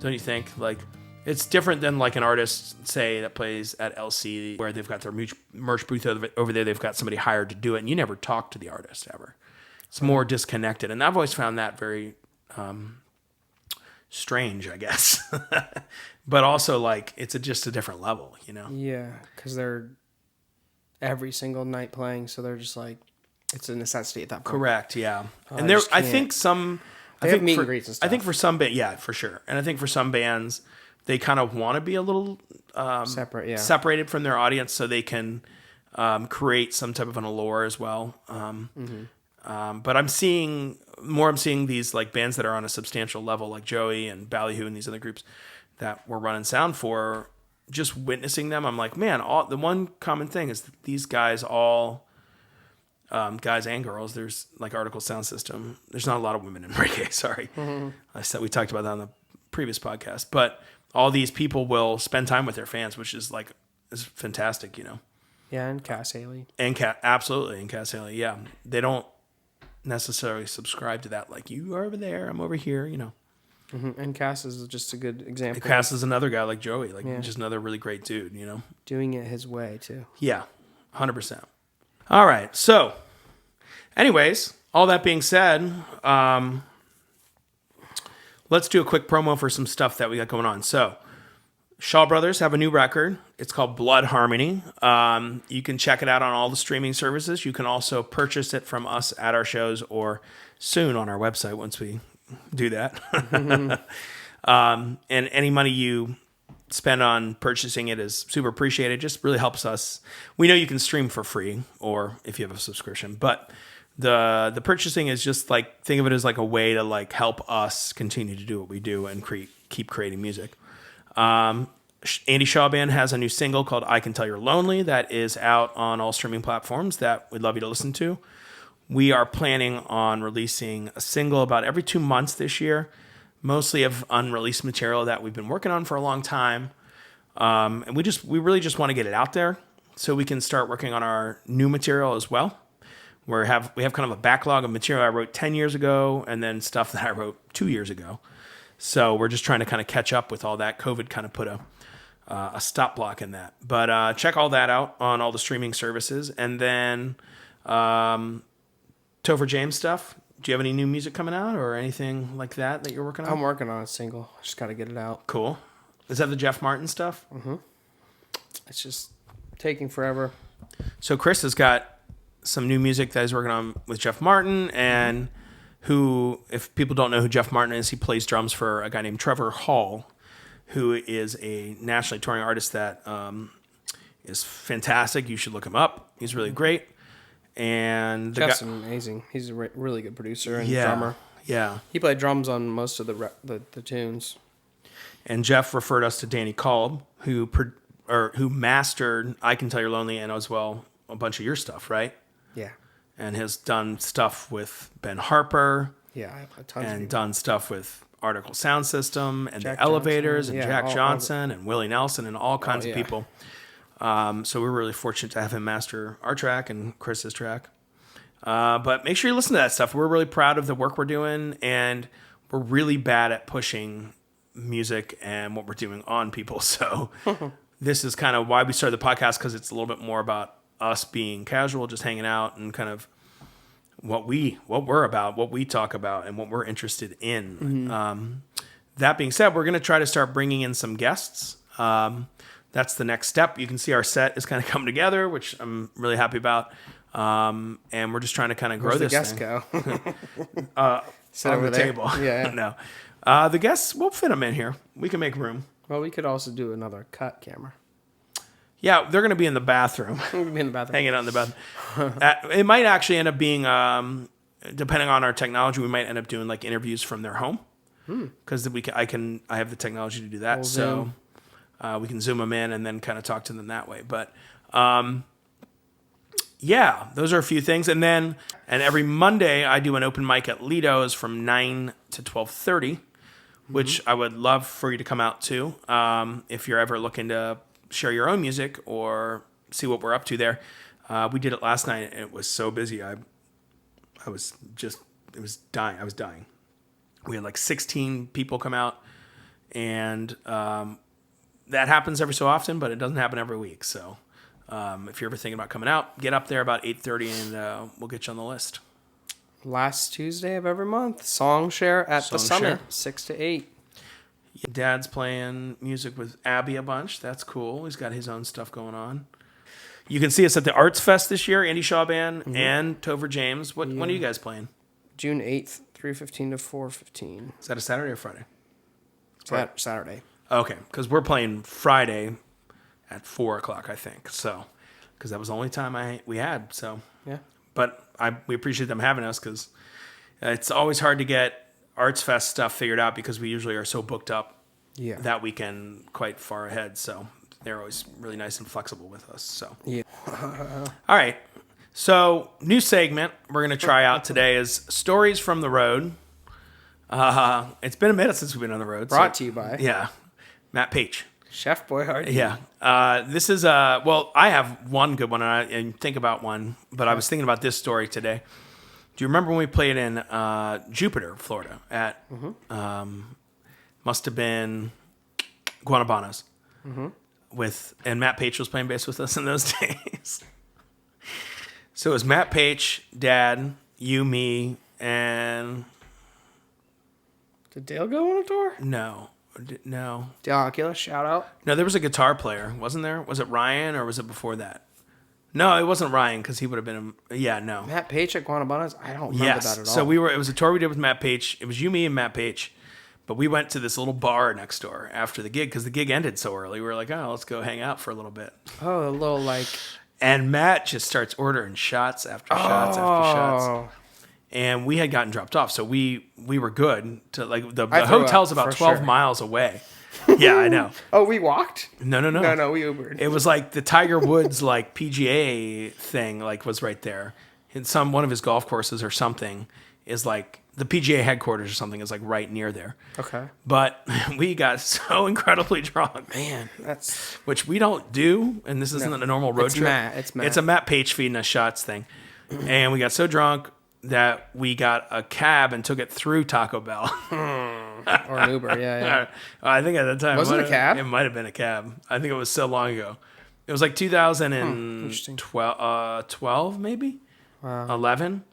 Don't you think? Like, it's different than like an artist, say, that plays at LC where they've got their merch booth over there. They've got somebody hired to do it, and you never talk to the artist ever. It's more disconnected, and I've always found that very strange, I guess. But also, like, it's just a different level, you know? Yeah, because they're every single night playing, so they're just like, it's a necessity at that point. Correct, yeah. And there, I think some... They have meet and greets and stuff. I think for some bands, yeah, for sure. And I think for some bands, they kind of want to be a little separated from their audience so they can create some type of an allure as well. But I'm seeing these like bands that are on a substantial level, like Joey and Ballyhoo and these other groups that we're running sound for. Just witnessing them, I'm like, man, the one common thing is that these guys all... guys and girls, there's like Article Sound System. There's not a lot of women in reggae, sorry. I said we talked about that on the previous podcast. But all these people will spend time with their fans, which is like is fantastic, you know. Yeah, and Cass Haley. Absolutely, and Cass Haley, yeah. They don't necessarily subscribe to that, like, you are over there, I'm over here, you know. And Cass is just a good example. Cass is another guy like Joey, like just another really great dude, you know. Doing it his way, too. Yeah, 100%. All right. So, anyways, all that being said, let's do a quick promo for some stuff that we got going on. So, Shaw Brothers have a new record. It's called Blood Harmony. You can check it out on all the streaming services. You can also purchase it from us at our shows or soon on our website once we do that. And any money you spend on purchasing it is super appreciated. Just really helps us. We know you can stream for free or if you have a subscription, but the purchasing is just like, think of it as like a way to like help us continue to do what we do and keep creating music. Andy Shaw Band has a new single called I Can Tell You're Lonely that is out on all streaming platforms that we'd love you to listen to. We are planning on releasing a single about every 2 months this year, mostly of unreleased material that we've been working on for a long time. And we really just want to get it out there so we can start working on our new material as well. We have kind of a backlog of material I wrote 10 years ago and then stuff that I wrote 2 years ago. So we're just trying to kind of catch up with all that. COVID kind of put a stop block in that. But check all that out on all the streaming services. And then Topher James stuff. Do you have any new music coming out or anything like that you're working on? I'm working on a single. I just got to get it out. Cool. Is that the Jeff Martin stuff? Mm-hmm. It's just taking forever. So Chris has got some new music that he's working on with Jeff Martin, and who, if people don't know who Jeff Martin is, he plays drums for a guy named Trevor Hall, who is a nationally touring artist that is fantastic. You should look him up. He's really great. And Jeff's amazing. He's a really good producer and drummer. Yeah. He played drums on most of the tunes. And Jeff referred us to Danny Kolb, who mastered I Can Tell You're Lonely and as well a bunch of your stuff, right? Yeah. And has done stuff with Ben Harper. Yeah, I have a ton and of done stuff with Article Sound System and Jack the Elevators Johnson. and Jack Johnson and Willie Nelson and all kinds of people. So we're really fortunate to have him master our track and Chris's track. But make sure you listen to that stuff. We're really proud of the work we're doing, and we're really bad at pushing music and what we're doing on people. So this is kind of why we started the podcast, because it's a little bit more about us being casual, just hanging out, and kind of what we're about, what we talk about, and what we're interested in. Mm-hmm. That being said, we're going to try to start bringing in some guests. That's the next step. You can see our set is kind of coming together, which I'm really happy about. And we're just trying to kind of grow this guests thing. Go? Sit on over the there. table. Yeah. No. The guests, we'll fit them in here. We can make room. Well, we could also do another cut camera. Yeah, they're going to be in the bathroom. We'll be in the bathroom. Hanging out in the bathroom. It might actually end up being, depending on our technology, we might end up doing like interviews from their home. Because I have the technology to do that. So we can zoom them in and then kind of talk to them that way. But yeah, those are a few things. And every Monday I do an open mic at Lido's from 9 to 12:30, which I would love for you to come out to. If you're ever looking to share your own music or see what we're up to there. We did it last night and it was so busy. I was dying. We had like 16 people come out And that happens every so often, but it doesn't happen every week. So if you're ever thinking about coming out, get up there about 8:30 and we'll get you on the list. Last Tuesday of every month, song share at the Song Summit, share. 6 to 8. Dad's playing music with Abby a bunch. That's cool. He's got his own stuff going on. You can see us at the Arts Fest this year, Andy Shaw Band and Tover James. When are you guys playing? June 8th, 3:15 to 4:15. Is that a Saturday or Friday? Saturday. Okay, because we're playing Friday at 4 o'clock, I think. So, because that was the only time we had. So, Yeah. but we appreciate them having us because it's always hard to get Arts Fest stuff figured out because we usually are so booked up that weekend quite far ahead. So they're always really nice and flexible with us. So Yeah. all right. So new segment we're gonna try out today is stories from the road. It's been a minute since we've been on the road. Brought to you by Matt Page. Chef Boyardee. Yeah. This is well, I have one good one and think about one, but I was thinking about this story today. Do you remember when we played in Jupiter, Florida at must have been Guanabanas and Matt Page was playing bass with us in those days. So it was Matt Page, Dad, you, me, and Did Dale go on a tour? no. Dale Oculus, shout out. No, there was a guitar player, wasn't there? Was it Ryan or was it before that? No, it wasn't Ryan because he would have been. No. Matt Page at Guanabanas? I don't remember that at all. So it was a tour we did with Matt Page. It was you, me, and Matt Page. But we went to this little bar next door after the gig because the gig ended so early. We were like, oh, let's go hang out for a little bit. Oh, a little like... And Matt just starts ordering shots after shots after shots. And we had gotten dropped off, so we were good. To like the hotel's about 12 miles away. Yeah, I know. Oh, we walked? No. No, we Ubered. It was like the Tiger Woods like PGA thing like was right there. In one of his golf courses or something is like the PGA headquarters or something is like right near there. Okay. But we got so incredibly drunk. Man, that's... Which we don't do, and this isn't a normal road trip. It's Matt. It's a Matt Page feeding us shots thing. And we got so drunk that we got a cab and took it through Taco Bell. Or an Uber, yeah. I think at the time... Was it a cab? It might have been a cab. I think it was so long ago. It was like 2012, maybe? Wow. 11?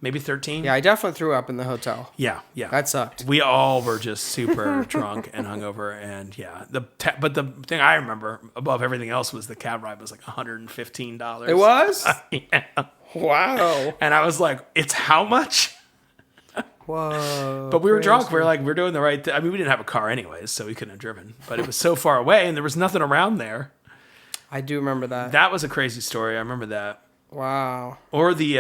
Maybe 13? Yeah, I definitely threw up in the hotel. Yeah. That sucked. We all were just super drunk and hungover, and yeah. But the thing I remember above everything else was the cab ride was like $115. It was? Yeah. Wow. And I was like, it's how much? Whoa. But we were drunk. We were like, we're doing the right thing. I mean, we didn't have a car anyways, so we couldn't have driven. But it was so far away, and there was nothing around there. I do remember that. That was a crazy story. I remember that. Wow. Or the...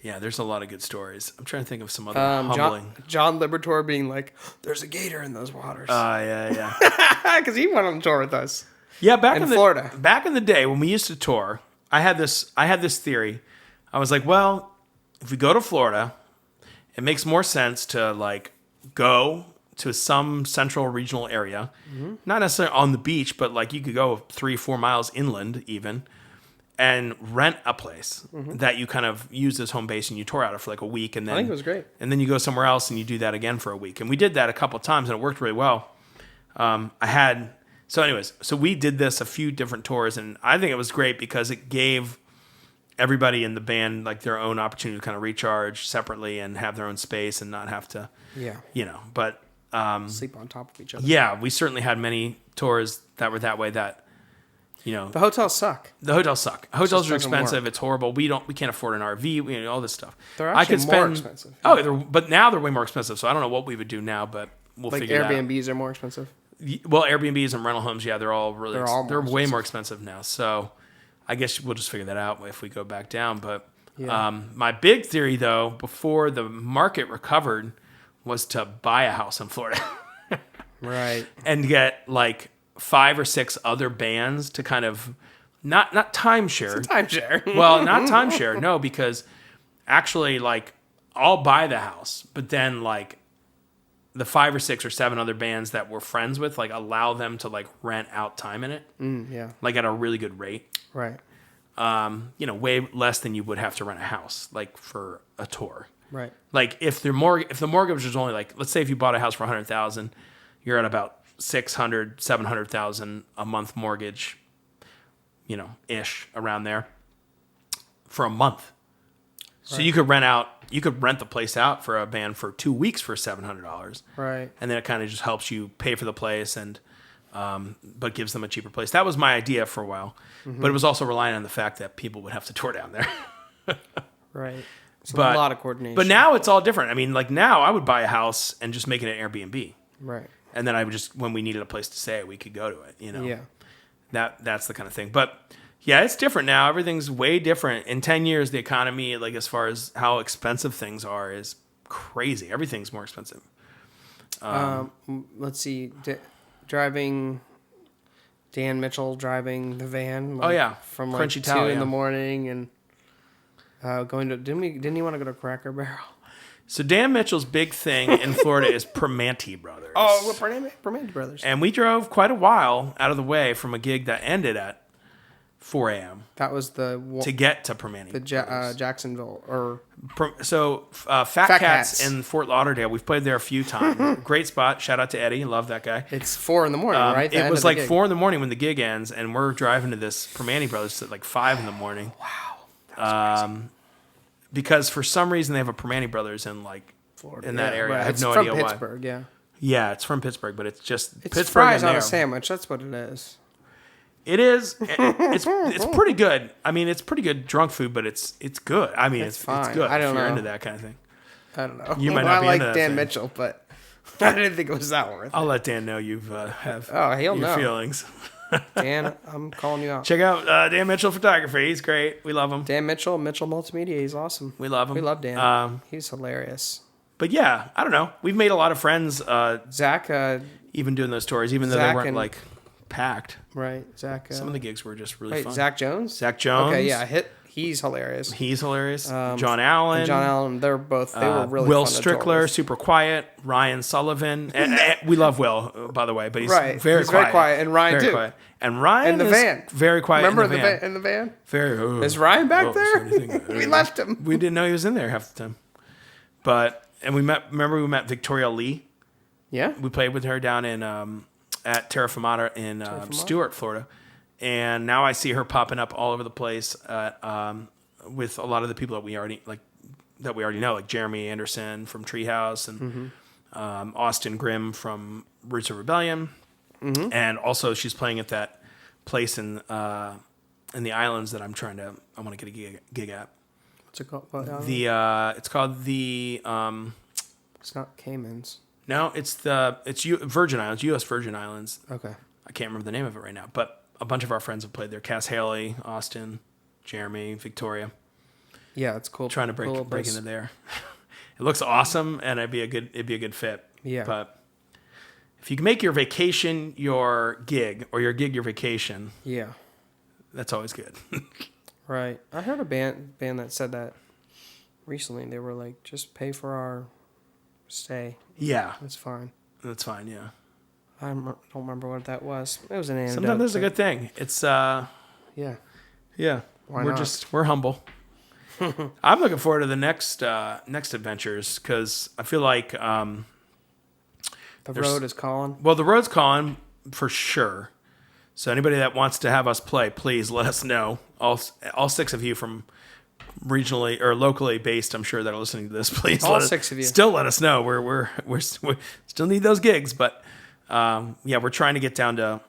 yeah, there's a lot of good stories. I'm trying to think of some other humbling. John Libertor being like, there's a gator in those waters. Yeah. Because he went on tour with us. Yeah, back in Florida. Back in the day when we used to tour, I had this theory. I was like, well, if we go to Florida, it makes more sense to like go to some central regional area, not necessarily on the beach, but like you could go 3-4 miles inland even, and rent a place that you kind of use as home base and you tour out of for like a week, and then I think it was great. And then you go somewhere else and you do that again for a week, and we did that a couple of times and it worked really well. So we did this a few different tours, and I think it was great because it gave everybody in the band like their own opportunity to kind of recharge separately and have their own space and not have to, but sleep on top of each other. Yeah, we certainly had many tours that were that way. That the hotels suck. The hotels suck. Hotels are expensive. Work. It's horrible. We can't afford an RV. All this stuff. They're actually more expensive. But now they're way more expensive. So I don't know what we would do now, but we'll figure it out. Like Airbnbs are more expensive. Well, Airbnbs and rental homes, yeah, they're all really they're way more expensive now. So I guess we'll just figure that out if we go back down. But my big theory, though, before the market recovered, was to buy a house in Florida, right, and get like 5 or 6 other bands to kind of not timeshare. It's a timeshare. Well, not timeshare, no, because actually, like, I'll buy the house, but then like the 5 or 6 or 7 other bands that we're friends with, like, allow them to like rent out time in it, like at a really good rate, right? Way less than you would have to rent a house, like for a tour, Right. Like if the mortgage was only like, let's say if you bought a house for 100,000, you're at about 600, 700,000 a month mortgage, ish around there for a month. So you could rent the place out for a band for 2 weeks for $700. Right. And then it kind of just helps you pay for the place and, but gives them a cheaper place. That was my idea for a while, but it was also relying on the fact that people would have to tour down there. Right. So But a lot of coordination. But now it's all different. I mean, like now I would buy a house and just make it an Airbnb. Right. And then I would just, when we needed a place to stay, we could go to it, Yeah. That's the kind of thing. But yeah, it's different now. Everything's way different. In 10 years, the economy, like as far as how expensive things are, is crazy. Everything's more expensive. Let's see. Dan Mitchell driving the van. Oh, yeah. From like Crunchy 2 Towel, in yeah. the morning and going to didn't he want to go to Cracker Barrel? So Dan Mitchell's big thing in Florida is Primanti Brothers. Oh, Primanti Brothers. And we drove quite a while out of the way from a gig that ended at 4 a.m. That was the to get to Primanti. Jacksonville or Fat Cats Cats in Fort Lauderdale. We've played there a few times. Great spot. Shout out to Eddie. Love that guy. it's 4 in the morning, right? The It end was of the like gig. 4 in the morning when the gig ends, and we're driving to this Primanti Brothers at like 5 in the morning. Wow. That was Because for some reason they have a Primanti Brothers in like Florida. in that area. Right. I have It's no from idea Pittsburgh, yeah. Yeah, it's from Pittsburgh, but it's just It's Pittsburgh fries and on there. a sandwich. That's what it is. It is. It's pretty good. I mean, it's pretty good drunk food, but it's good. I mean, it's fine. good I don't if you're know. into that kind of thing. I don't know. You might not I be like into that Dan thing. Mitchell, but I didn't think it was that worth it. I'll let Dan know you've have Oh, he'll your know. feelings. Dan, I'm calling you out. Check out Dan Mitchell Photography. He's great. We love him. Dan Mitchell Multimedia. He's awesome. We love him. We love Dan. He's hilarious. But yeah, I don't know. We've made a lot of friends Zach, even doing those tours, even though Zach they weren't and- like packed. right? Zach. Some of the gigs were just really wait, fun. Zach Jones. Zach Jones. Okay, yeah, he's hilarious. He's hilarious. John Allen. And John Allen, they were really Will fun to tour Strickler, with. super quiet. Ryan Sullivan. and we love Will, by the way, but he's Right. very He's quiet. very quiet. And Ryan, very too. Quiet. And Ryan In the is van. very quiet Remember in the van. in the van? Very. Is Ryan back there? anything. We left him. We didn't know he was in there half the time. And we met Victoria Lee. Yeah. We played with her down in at Terra Firmata in Stuart, Florida, and now I see her popping up all over the place with a lot of the people that we already know, like Jeremy Anderson from Treehouse and Austin Grimm from Roots of Rebellion, and also she's playing at that place in the islands that I want to get a gig at. What's it called? What, It's called the. it's not Caymans. No, it's Virgin Islands, U.S. Virgin Islands. Okay. I can't remember the name of it right now, but a bunch of our friends have played there. Cass Haley, Austin, Jeremy, Victoria. Yeah, it's cool. Trying to break Cool into there. It looks awesome, and it'd be a good fit. Yeah. But if you can make your vacation your gig, or your gig your vacation, Yeah. that's always good. Right. I heard a band that said that recently. They were like, just pay for our stay. Yeah, That's fine. that's fine. Yeah. I don't remember what that was. It was an anecdote. Sometimes that's a but- good thing. It's Yeah. yeah. Why we're not? we're humble. I'm looking forward to the next adventures because I feel like The road is calling. well, the road's calling for sure. So anybody that wants to have us play, please let us know. All 6 of you from regionally or locally based, I'm sure that are listening to this. Please, All 6 of you. Still let us know. We still need those gigs, but yeah, we're trying to get down to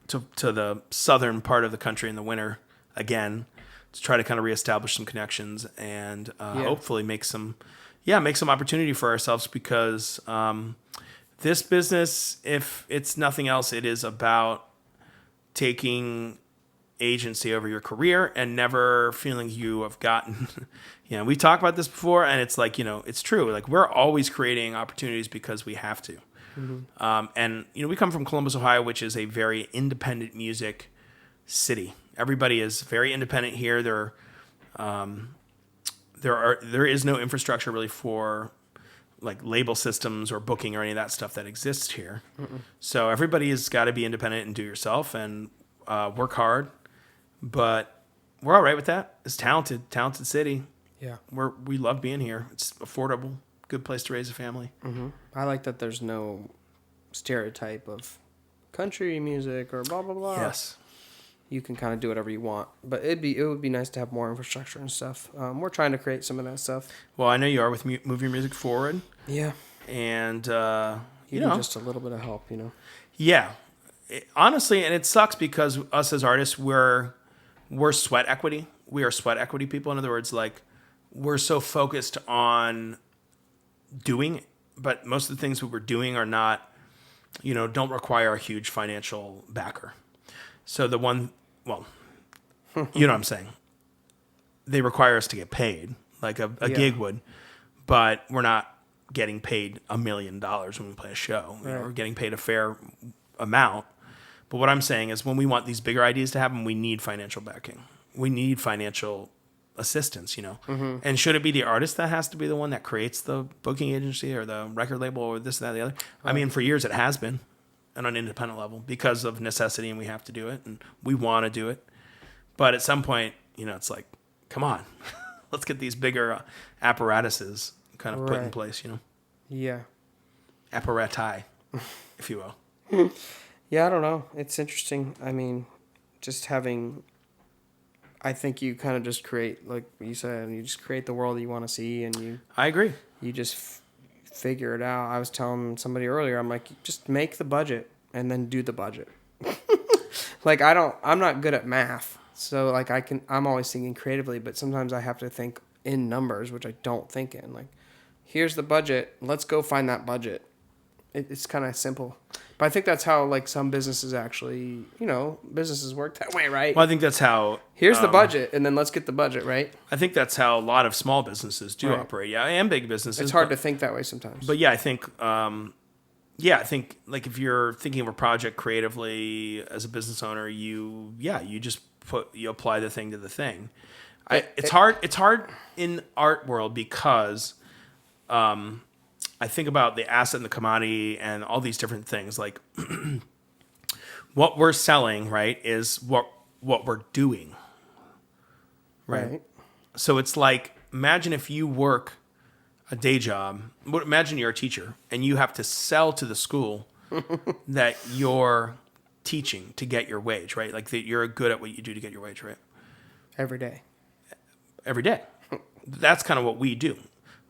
the southern part of the country in the winter again to try to kind of reestablish some connections and hopefully make some opportunity for ourselves because this business, if it's nothing else, it is about taking agency over your career and never feeling you have gotten, we talked about this before and it's like, it's true. Like we're always creating opportunities because we have to. Mm-hmm. And we come from Columbus, Ohio, which is a very independent music city. Everybody is very independent here. There is no infrastructure really for like label systems or booking or any of that stuff that exists here. Mm-mm. So everybody has got to be independent and do yourself and work hard. But we're all right with that. It's talented city. Yeah. We love being here. It's affordable, good place to raise a family. Mm-hmm. I like that there's no stereotype of country music or blah blah blah. Yes. You can kind of do whatever you want, but it would be nice to have more infrastructure and stuff. We're trying to create some of that stuff. Well, I know you are with Move Your Music Forward. Yeah. And, You need just a little bit of help, Yeah. Honestly, and it sucks because us as artists, we're sweat equity. We are sweat equity people. In other words, like, we're so focused on doing, but most of the things we were doing are not, don't require a huge financial backer. So you know what I'm saying? They require us to get paid, like a gig would, but we're not getting paid $1 million when we play a show. Right. We're getting paid a fair amount. But what I'm saying is when we want these bigger ideas to happen, we need financial backing. We need financial assistance, Mm-hmm. And should it be the artist that has to be the one that creates the booking agency or the record label or this, that, the other? Right. I mean, for years it has been on an independent level because of necessity, and we have to do it and we want to do it. But at some point, it's like, come on, let's get these bigger apparatuses kind of put in place, Yeah. Apparati, if you will. Yeah, I don't know. It's interesting. I mean, just I think you kind of just create, like you said, you just create the world that you want to see, and I agree. You just figure it out. I was telling somebody earlier, I'm like, just make the budget and then do the budget. Like, I'm not good at math. So like I'm always thinking creatively, but sometimes I have to think in numbers, which I don't think in. Like, here's the budget. Let's go find that budget. It's kind of simple. But I think that's how, like, some businesses actually, businesses work that way, right? Well, I think that's how... Here's the budget, and then let's get the budget, right? I think that's how a lot of small businesses do operate. Yeah, and big businesses. It's hard to think that way sometimes. But yeah, I think... like, if you're thinking of a project creatively as a business owner, you just apply the thing to the thing. It's hard in art world because... I think about the asset and the commodity and all these different things. Like, what we're selling, right, is what we're doing, right? So it's like, imagine if you work a day job. Imagine you're a teacher and you have to sell to the school that you're teaching to get your wage, right? Like, that you're good at what you do to get your wage, right? Every day. That's kind of what we do.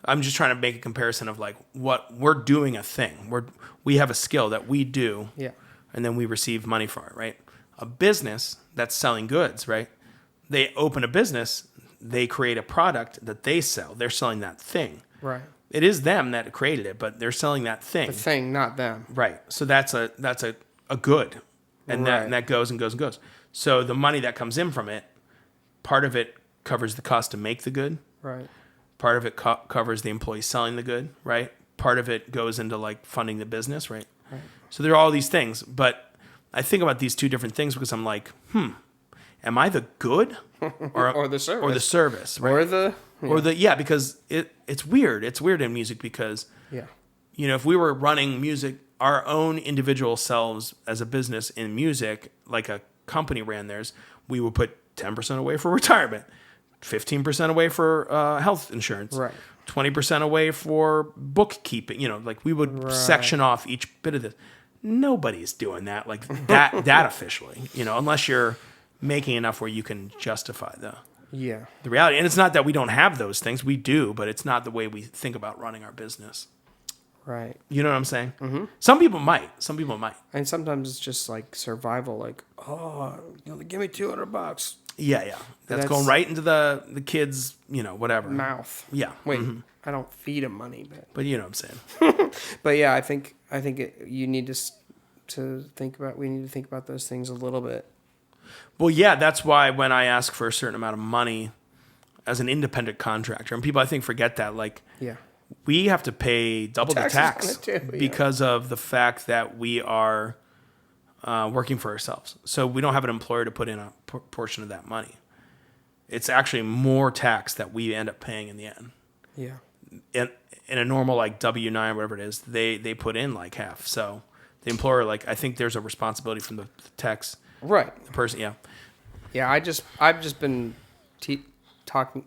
I'm just trying to make a comparison of, like, what we're doing a thing. We have a skill that we do, and then we receive money for it, right? A business that's selling goods, right? They open a business, they create a product that they sell. They're selling that thing. Right. It is them that created it, but they're selling that thing. The thing, not them. Right. So that's a good, and that goes and goes and goes. So the money that comes in from it, part of it covers the cost to make the good. Right. Part of it covers the employee selling the good, right? Part of it goes into, like, funding the business, right? So there are all these things, but I think about these two different things because I'm like, am I the good or the service, right? Because it's weird. It's weird in music because if we were running music, our own individual selves as a business in music, like a company ran theirs, we would put 10% away for retirement. 15% away for health insurance, right? 20% away for bookkeeping. Like, we would section off each bit of this. Nobody's doing that like that officially. Unless you're making enough where you can justify the reality. And it's not that we don't have those things. We do, but it's not the way we think about running our business. Right. You know what I'm saying? Mm-hmm. Some people might. And sometimes it's just like survival. Like, give me $200. Yeah. That's going right into the kids, whatever. Mouth. Yeah. Wait, I don't feed them money, but you know what I'm saying. But yeah, I think you need to think about. We need to think about those things a little bit. Well, yeah, that's why when I ask for a certain amount of money as an independent contractor, and people I think forget that, like, we have to pay double the tax because of the fact that we are working for ourselves. So we don't have an employer to put in a portion of that money. It's actually more tax that we end up paying in the end. Yeah. In a normal, like, W-9, whatever it is, they put in like half. So the employer, like, I think there's a responsibility from the tax. Right. The person, Yeah, I've just been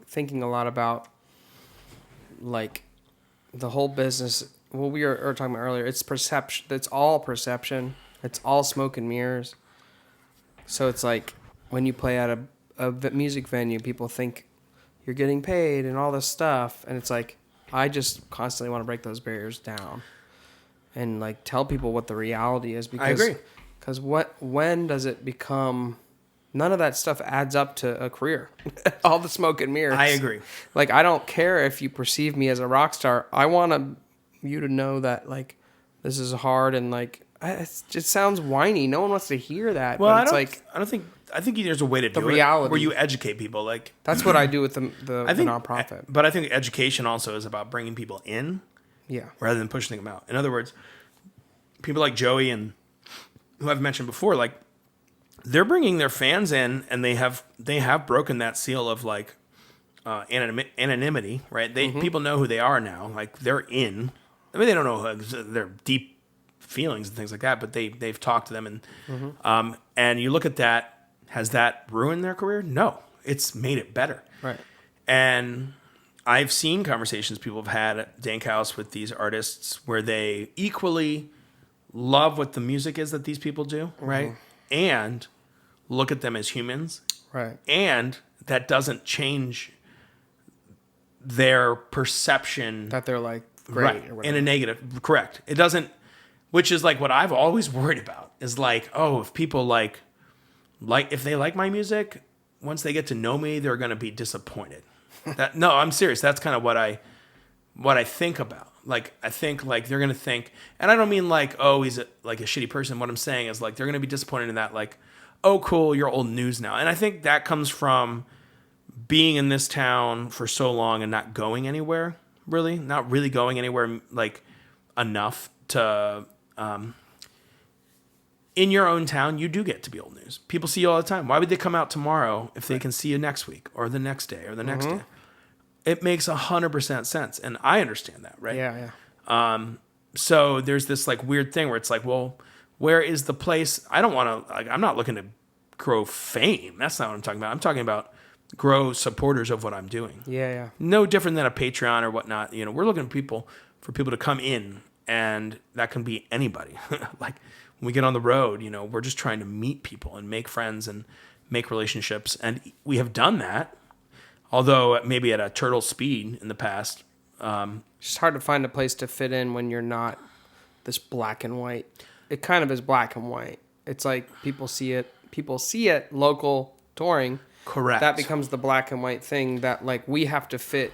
thinking a lot about like the whole business. What we were talking about earlier, it's perception. It's all perception. It's all smoke and mirrors. So it's like when you play at a music venue, people think you're getting paid and all this stuff, and it's like I just constantly want to break those barriers down and like tell people what the reality is. Because, I agree. Because when does it become? None of that stuff adds up to a career. All the smoke and mirrors. I agree. Like, I don't care if you perceive me as a rock star. I want you to know that, like, this is hard and, like, it just sounds whiny. No one wants to hear that. Well, but I think there's a way to do reality. it where you educate people. Like that's what I do with the nonprofit. But I think education also is about bringing people in, Yeah. rather than pushing them out. In other words, people like Joey and who I've mentioned before, like they're bringing their fans in, and they have broken that seal of like anonymity, right? People know who they are now. Like they're in. I mean, they don't know their deep feelings and things like that, but they've talked to them, and you look at that. Has that ruined their career? No, it's made it better. Right. And I've seen conversations people have had at Dank House with these artists where they equally love what the music is that these people do, right? And look at them as humans. Right. And that doesn't change their perception. That they're like great Right. or whatever. In a negative. Correct. It doesn't, which is like what I've always worried about is like, oh, if people like if they like my music, once they get to know me, they're going to be disappointed. No, I'm serious. That's kind of what I think about. Like, I think like they're going to think, and I don't mean like, oh, he's like a shitty person. What I'm saying is like, they're going to be disappointed in that, like, oh, cool, you're old news now. And I think that comes from being in this town for so long and not going anywhere, really, not really going anywhere like enough to, in your own town, you do get to be old news. People see you all the time. Why would they come out tomorrow if they can see you next week or the next day or the next day? It makes 100% sense. And I understand that, right? Yeah. So there's this like weird thing where it's like, well, where is the place? I don't want to, like, I'm not looking to grow fame. That's not what I'm talking about. I'm talking about grow supporters of what I'm doing. Yeah. No different than a Patreon or whatnot. You know, we're looking for people to come in, and that can be anybody. Like when we get on the road, you know, we're just trying to meet people and make friends and make relationships. And we have done that, although maybe at a turtle speed in the past. It's just hard to find a place to fit in when you're not this black and white. It kind of is black and white. It's like people see it local touring. Correct. That becomes the black and white thing that like we have to fit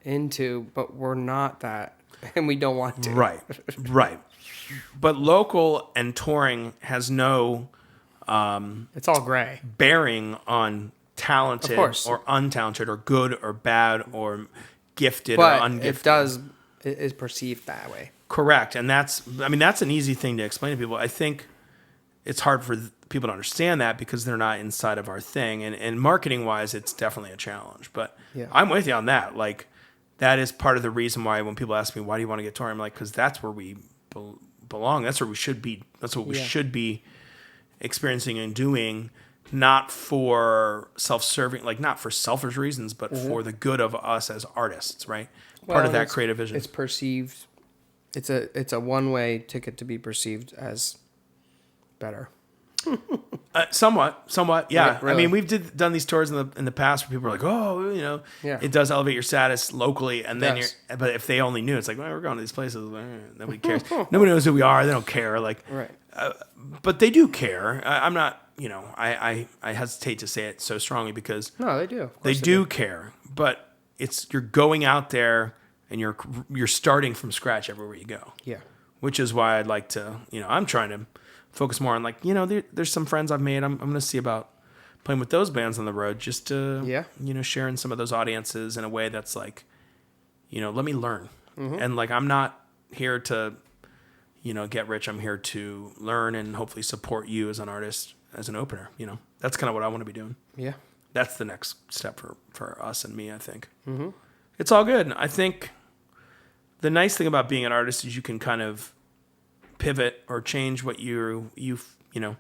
into, but we're not that, and we don't want to. Right. But local and touring has no It's all gray. bearing on talented Of course. or untalented or good or bad or gifted But or ungifted. it is perceived that way. Correct. And that's an easy thing to explain to people. I think it's hard for people to understand that because they're not inside of our thing. And marketing wise, it's definitely a challenge. But Yeah. I'm with you on that. Like, that is part of the reason why when people ask me, why do you want to get touring? I'm like, because that's where we belong. That's where we should be. That's what we should be experiencing and doing, not for self-serving, like not for selfish reasons, but for the good of us as artists, right? Part of that creative vision. It's perceived. It's a one-way ticket to be perceived as better. Somewhat, yeah. Right, really. I mean, we've done these tours in the past where people are like, oh, you know, it does elevate your status locally, and then but if they only knew, it's like, well, we're going to these places, nobody cares. Nobody knows who we are. They don't care. Like, Right. But they do care. I'm not, you know, I hesitate to say it so strongly because No, they do. Of they course do care, but you're going out there and you're starting from scratch everywhere you go. Yeah. Which is why I'd like to, you know, I'm trying to focus more on like, you know, there's some friends I've made. I'm going to see about playing with those bands on the road just to, you know, sharing some of those audiences in a way that's like, you know, let me learn. And like, I'm not here to, you know, get rich. I'm here to learn and hopefully support you as an artist, as an opener. You know, that's kind of what I want to be doing. Yeah. That's the next step for us and me, I think. It's all good. I think the nice thing about being an artist is you can kind of pivot or change what you know,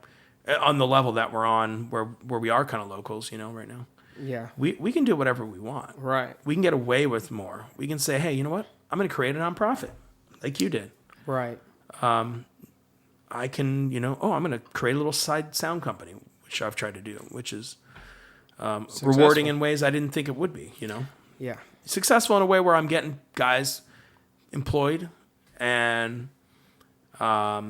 on the level that we're on, where we are kind of locals, you know, right now. Yeah. We can do whatever we want. Right. We can get away with more. We can say, hey, you know what? I'm going to create a nonprofit like you did. Right. I can, I'm going to create a little side sound company, which I've tried to do, which is rewarding in ways I didn't think it would be, Yeah. Successful in a way where I'm getting guys employed and fair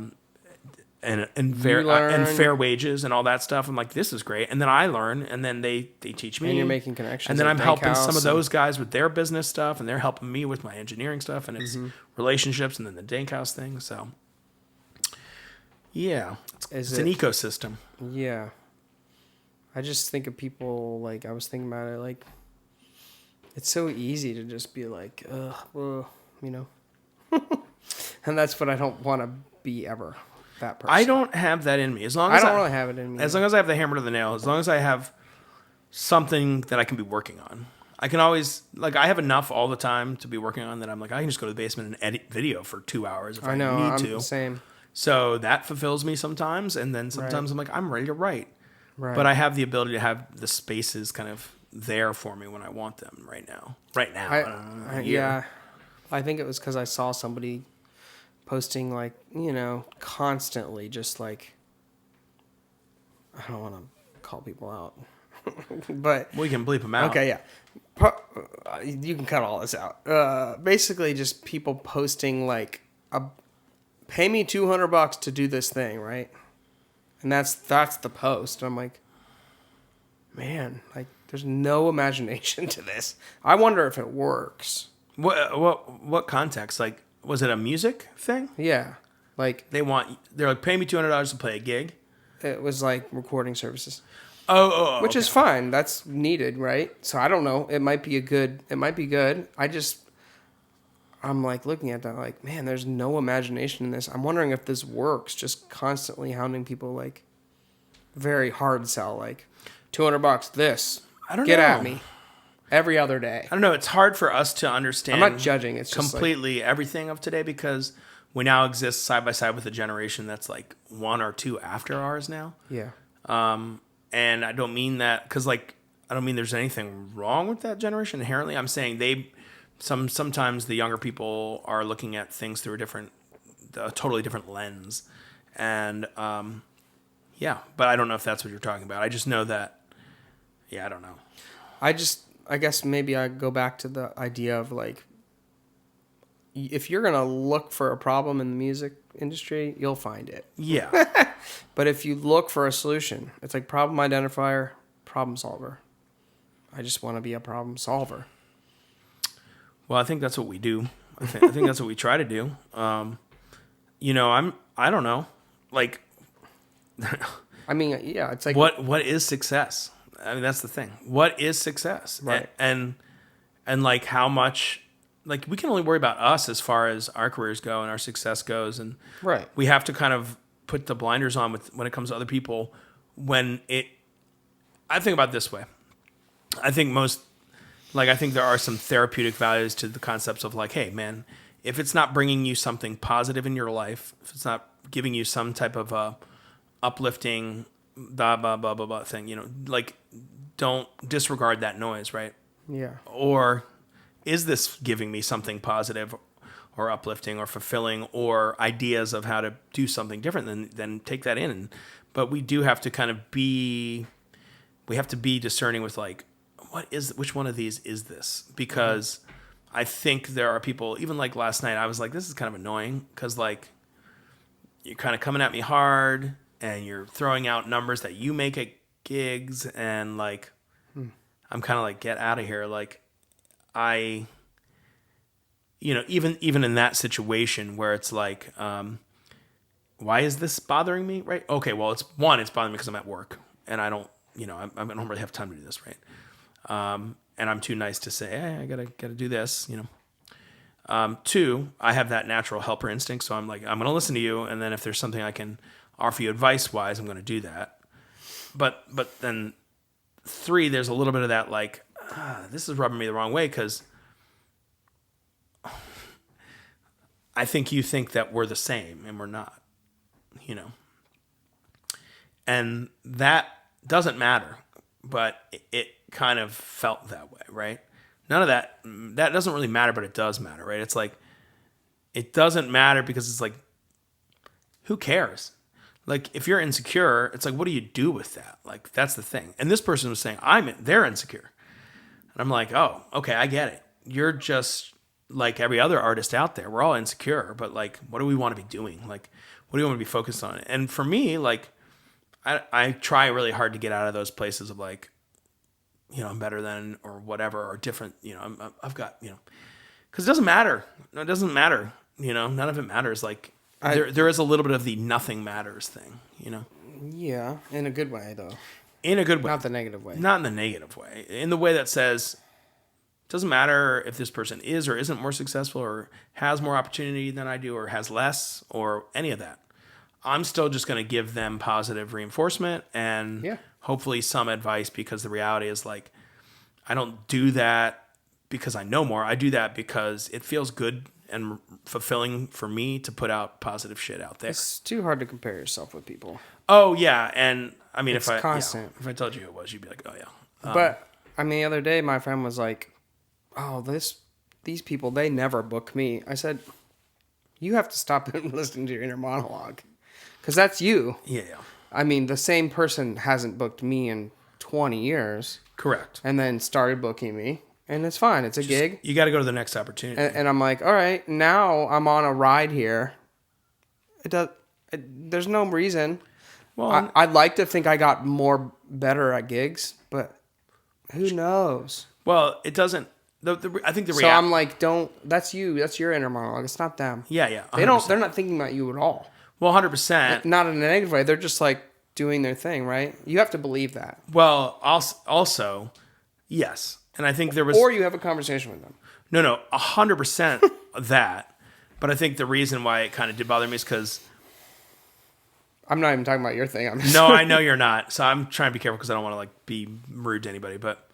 wages and all that stuff. I'm like, this is great. And then I learn, and then they teach me. And you're making connections. And then I'm helping some of those guys with their business stuff, and they're helping me with my engineering stuff, and it's relationships, and then the Dank House thing. So, yeah, it's an ecosystem. Yeah. I just think of people, like, I was thinking about it, like, it's so easy to just be like, and that's what I don't want to be ever. That person. I don't have that in me. I don't really have it in me. As long as I have the hammer to the nail, as long as I have something that I can be working on. I can always, I have enough all the time to be working on that I'm like, I can just go to the basement and edit video for 2 hours if I need to. I'm the same. So that fulfills me sometimes, and then sometimes I'm like, I'm ready to write. Right. But I have the ability to have the spaces kind of there for me when I want them right now. Yeah. I think it was because I saw somebody posting, constantly, just like, I don't want to call people out, but we can bleep them out. Okay, yeah, you can cut all this out. Basically, just people posting pay me $200 to do this thing, right? And that's the post. And I'm like, man, there's no imagination to this. I wonder if it works. What context? Was it a music thing? Yeah. They're pay me $200 to play a gig. It was recording services. Which is fine. That's needed, right? So I don't know. It might be good. I'm looking at that man, there's no imagination in this. I'm wondering if this works. Just constantly hounding people very hard sell $200 this. I don't know. Get at me. Every other day. I don't know. It's hard for us to understand. I'm not judging. It's just completely everything of today because we now exist side by side with a generation that's 1 or 2 after ours now. Yeah. And I don't mean that because I don't mean there's anything wrong with that generation inherently. I'm saying sometimes the younger people are looking at things through a totally different lens, and yeah. But I don't know if that's what you're talking about. I just know that. Yeah, I don't know. I guess maybe I go back to the idea of if you're going to look for a problem in the music industry, you'll find it. Yeah. But if you look for a solution, it's problem identifier, problem solver. I just want to be a problem solver. Well, I think that's what we do. I think that's what we try to do. I don't know. I mean, yeah, it's what is success? I mean, that's the thing. What is success? Right. And how much, we can only worry about us as far as our careers go and our success goes. And right. We have to kind of put the blinders on when it comes to other people. I think about it this way. I think I think there are some therapeutic values to the concepts of hey, man, if it's not bringing you something positive in your life, if it's not giving you some type of uplifting blah blah blah blah blah thing, don't disregard that noise, right? Yeah. Or is this giving me something positive or uplifting or fulfilling or ideas of how to do something different? Then take that in. But we do have to kind of be discerning with which one of these is this? Because I think there are people, even last night, I was this is kind of annoying because you're kind of coming at me hard and you're throwing out numbers that you make at gigs and I'm kind of get out of here. Even in that situation where it's why is this bothering me? Right. Okay. Well, it's bothering me because I'm at work and I don't really have time to do this. Right. And I'm too nice to say, hey, I gotta do this, 2, I have that natural helper instinct. So I'm I'm going to listen to you. And then if there's something I can offer you advice wise, I'm going to do that. But then 3, there's a little bit of that, this is rubbing me the wrong way. 'Cause I think you think that we're the same and we're not, and that doesn't matter but it kind of felt that way, right? None of that doesn't really matter, but it does matter, right? It's like, it doesn't matter because it's like, who cares? Like, if you're insecure, it's like, what do you do with that? Like, that's the thing. And this person was saying, they're insecure. And I'm like, oh, okay, I get it. You're just like every other artist out there. We're all insecure, but like, what do we want to be doing? Like, what do you want to be focused on? And for me, like, I try really hard to get out of those places of like, I'm better than or whatever or different. I've got, because it doesn't matter. It doesn't matter. None of it matters. Like, there is a little bit of the nothing matters thing. Yeah, in a good way though. In a good way, not the negative way. Not in the negative way. In the way that says, it doesn't matter if this person is or isn't more successful or has more opportunity than I do or has less or any of that. I'm still just going to give them positive reinforcement and hopefully some advice, because the reality is like, I don't do that because I know more. I do that because it feels good and fulfilling for me to put out positive shit out there. It's too hard to compare yourself with people. Oh yeah. And I mean, it's constant. If I told you who it was, you'd be like, oh yeah. But I mean, the other day my friend was like, oh, these people, they never book me. I said, you have to stop listening to your inner monologue. Because that's you. Yeah. I mean, the same person hasn't booked me in 20 years. Correct. And then started booking me. And it's fine. It's a gig. You got to go to the next opportunity. And I'm like, all right, now I'm on a ride here. There's no reason. Well, I'd like to think I got better at gigs, but who knows? Well, it doesn't. I think the So I'm like, that's you. That's your inner monologue. It's not them. Yeah. 100%. They're not thinking about you at all. Well, 100%. Not in a negative way. They're just like doing their thing, right? You have to believe that. Well, also, yes. And I think there was... Or you have a conversation with them. No, 100% that. But I think the reason why it kind of did bother me is because... I'm not even talking about your thing. No, I know you're not. So I'm trying to be careful because I don't want to like be rude to anybody. But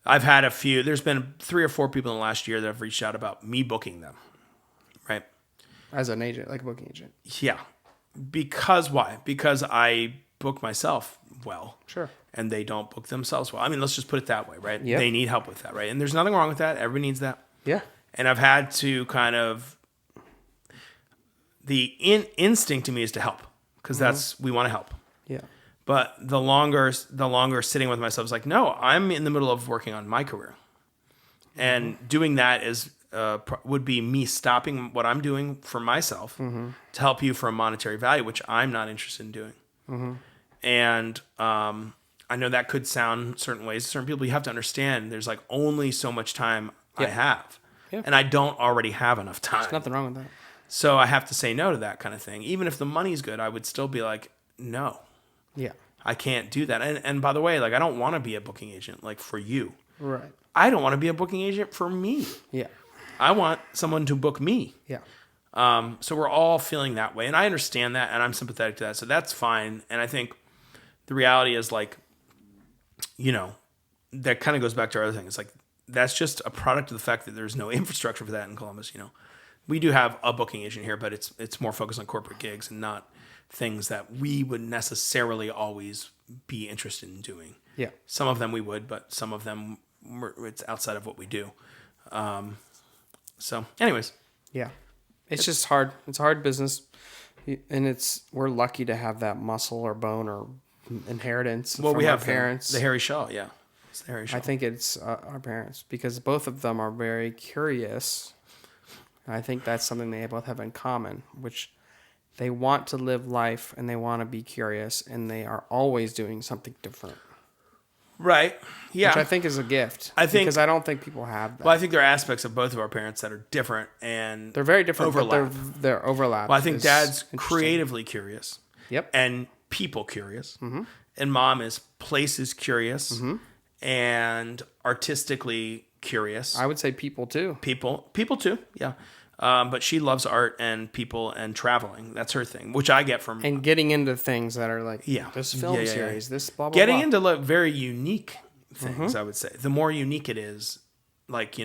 I've had a few... There's been 3 or 4 people in the last year that have reached out about me booking them. Right? As an agent, like a booking agent. Yeah. Because why? Because I book myself well. Sure. And they don't book themselves well. I mean, let's just put it that way, right? Yep. They need help with that, right? And there's nothing wrong with that. Everybody needs that. Yeah. And I've had to kind of... The instinct to me is to help. Because we want to help. Yeah. But the longer sitting with myself is like, no, I'm in the middle of working on my career. And doing that is... would be me stopping what I'm doing for myself to help you for a monetary value, which I'm not interested in doing. And I know that could sound certain ways to certain people. You have to understand there's like only so much time I have. Yeah. And I don't already have enough time. There's nothing wrong with that. So I have to say no to that kind of thing. Even if the money's good, I would still be like, no. Yeah. I can't do that. And by the way, like I don't want to be a booking agent like for you. Right. I don't want to be a booking agent for me. Yeah. I want someone to book me. Yeah. So we're all feeling that way. And I understand that, and I'm sympathetic to that. So that's fine. And I think the reality is like, that kind of goes back to our other thing. It's like, that's just a product of the fact that there's no infrastructure for that in Columbus. We do have a booking agent here, but it's more focused on corporate gigs and not things that we would necessarily always be interested in doing. Yeah. Some of them we would, but some of them it's outside of what we do. So anyways. Yeah. It's just hard. It's hard business. And we're lucky to have that muscle or bone or inheritance from we have our parents. The Harry Shaw, yeah. It's the Harry Shaw. I think it's our parents because both of them are very curious. And I think that's something they both have in common, which they want to live life and they want to be curious and they are always doing something different. Right. Yeah. Which I think is a gift. Because I don't think people have that. Well, I think there are aspects of both of our parents that are different and they're very different, but they're overlap. Well, I think Dad's creatively curious. Yep. And people curious. Mm-hmm. And Mom is places curious. Mm-hmm. And artistically curious. I would say people too. People too. Yeah. But she loves art and people and traveling. That's her thing, which I get from... And getting into things that are like, this film series, this blah, blah, blah. Getting into like very unique things, I would say. The more unique it is, like,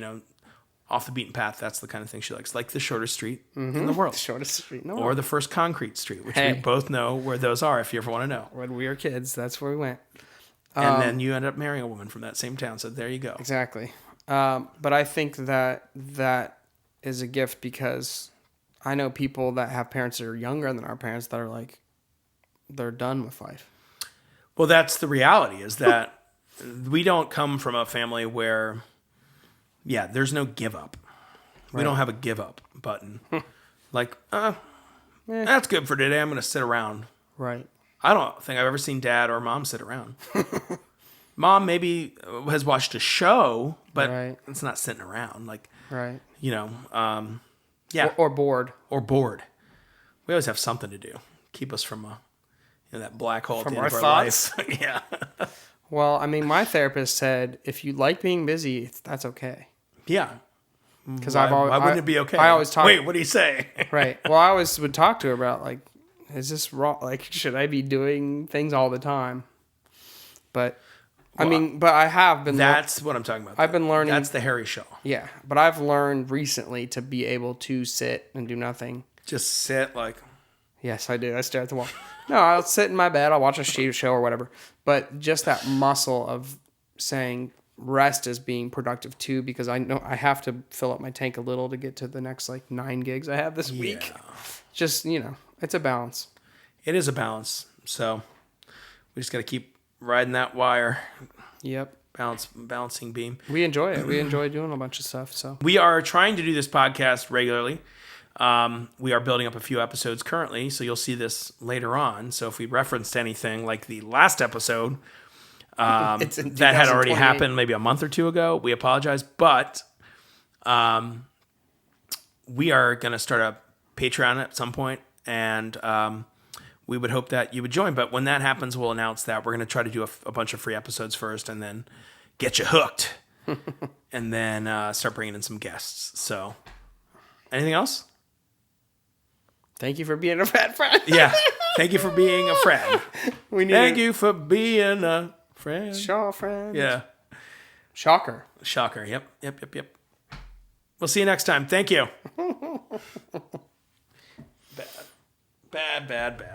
off the beaten path, that's the kind of thing she likes. Like the shortest street in the world. The shortest street in the world. Or the first concrete street, which we both know where those are if you ever want to know. When we were kids, that's where we went. And then you end up marrying a woman from that same town. So there you go. Exactly. But I think that is a gift because I know people that have parents that are younger than our parents that are like, they're done with life. Well, that's the reality is that we don't come from a family where, there's no give up. We don't have a give up button. Like, that's good for today. I'm going to sit around. Right. I don't think I've ever seen dad or mom sit around. Mom maybe has watched a show, but it's not sitting around. Like, right. Or bored. Or bored. We always have something to do. Keep us from that black hole From at the end our of our thoughts? life. Yeah. Well, I mean, my therapist said if you like being busy, that's okay. Yeah. Because why wouldn't it be okay? I always talk. Wait, what do you say? Right. Well, I always would talk to her about like, is this wrong? Like, should I be doing things all the time? But I mean, but I have been. That's what I'm talking about. I've been learning. That's the Harry show. Yeah, but I've learned recently to be able to sit and do nothing. Just sit like. Yes, I do. I stare at the wall. No, I'll sit in my bed. I'll watch a show or whatever. But just that muscle of saying rest is being productive too, because I know I have to fill up my tank a little to get to the next like 9 gigs I have this week. Just, it's a balance. It is a balance. So we just got to keep riding that wire. Yep. Balancing beam. We enjoy it. We enjoy doing a bunch of stuff. So we are trying to do this podcast regularly. We are building up a few episodes currently, so you'll see this later on. So if we referenced anything like the last episode that had already happened maybe a month or two ago, we apologize. But we are going to start a Patreon at some point, and we would hope that you would join. But when that happens, we'll announce that. We're going to try to do a bunch of free episodes first, and then get you hooked, and then start bringing in some guests. So anything else? Thank you for being a friend. Yeah. Thank you for being a friend. Thank you for being a friend. Shaw friend. Yeah. Shocker. Yep. We'll see you next time. Thank you. Bad.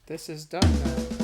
This is done.